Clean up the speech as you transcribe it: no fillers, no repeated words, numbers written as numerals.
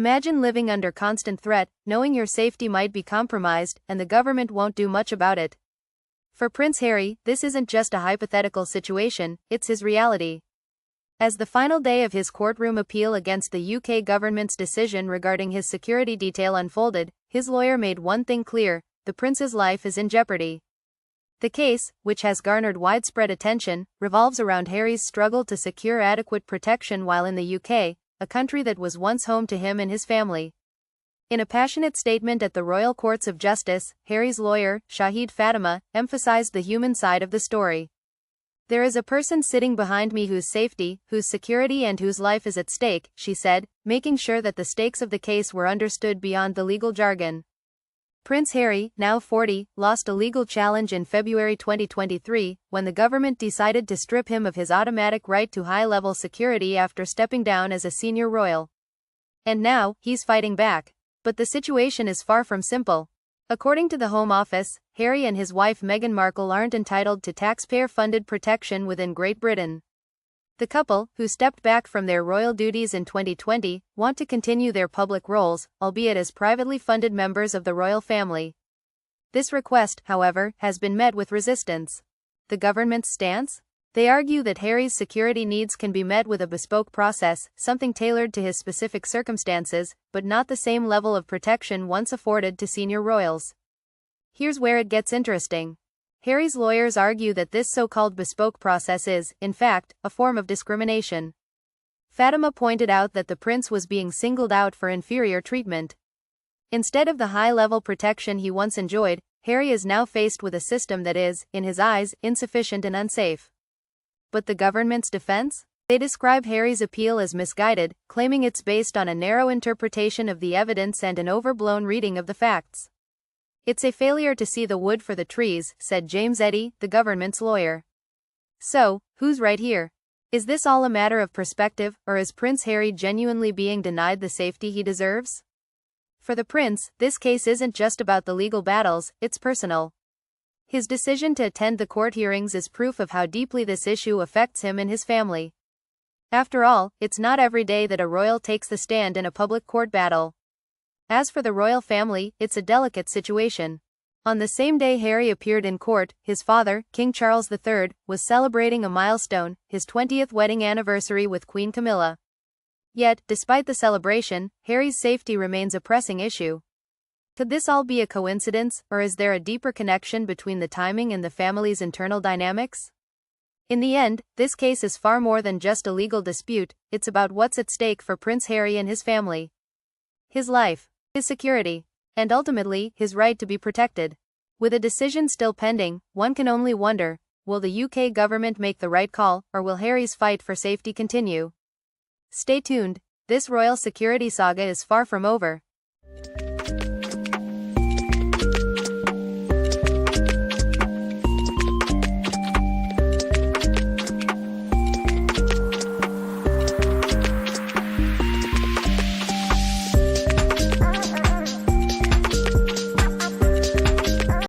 Imagine living under constant threat, knowing your safety might be compromised, and the government won't do much about it. For Prince Harry, this isn't just a hypothetical situation, it's his reality. As the final day of his courtroom appeal against the UK government's decision regarding his security detail unfolded, his lawyer made one thing clear: the prince's life is in jeopardy. The case, which has garnered widespread attention, revolves around Harry's struggle to secure adequate protection while in the UK, a country that was once home to him and his family. In a passionate statement at the Royal Courts of Justice, Harry's lawyer, Shaheed Fatima, emphasized the human side of the story. "There is a person sitting behind me whose safety, whose security and whose life is at stake," she said, making sure that the stakes of the case were understood beyond the legal jargon. Prince Harry, now 40, lost a legal challenge in February 2023, when the government decided to strip him of his automatic right to high-level security after stepping down as a senior royal. And now, he's fighting back. But the situation is far from simple. According to the Home Office, Harry and his wife Meghan Markle aren't entitled to taxpayer-funded protection within Great Britain. The couple, who stepped back from their royal duties in 2020, want to continue their public roles, albeit as privately funded members of the royal family. This request, however, has been met with resistance. The government's stance? They argue that Harry's security needs can be met with a bespoke process, something tailored to his specific circumstances, but not the same level of protection once afforded to senior royals. Here's where it gets interesting. Harry's lawyers argue that this so-called bespoke process is, in fact, a form of discrimination. Fatima pointed out that the prince was being singled out for inferior treatment. Instead of the high-level protection he once enjoyed, Harry is now faced with a system that is, in his eyes, insufficient and unsafe. But the government's defense? They describe Harry's appeal as misguided, claiming it's based on a narrow interpretation of the evidence and an overblown reading of the facts. "It's a failure to see the wood for the trees," said James Eddy, the government's lawyer. So, who's right here? Is this all a matter of perspective, or is Prince Harry genuinely being denied the safety he deserves? For the prince, this case isn't just about the legal battles, it's personal. His decision to attend the court hearings is proof of how deeply this issue affects him and his family. After all, it's not every day that a royal takes the stand in a public court battle. As for the royal family, it's a delicate situation. On the same day Harry appeared in court, his father, King Charles III, was celebrating a milestone, his 20th wedding anniversary with Queen Camilla. Yet, despite the celebration, Harry's safety remains a pressing issue. Could this all be a coincidence, or is there a deeper connection between the timing and the family's internal dynamics? In the end, this case is far more than just a legal dispute, it's about what's at stake for Prince Harry and his family. His life, his security, and ultimately, his right to be protected. With a decision still pending, one can only wonder, will the UK government make the right call, or will Harry's fight for safety continue? Stay tuned, this royal security saga is far from over.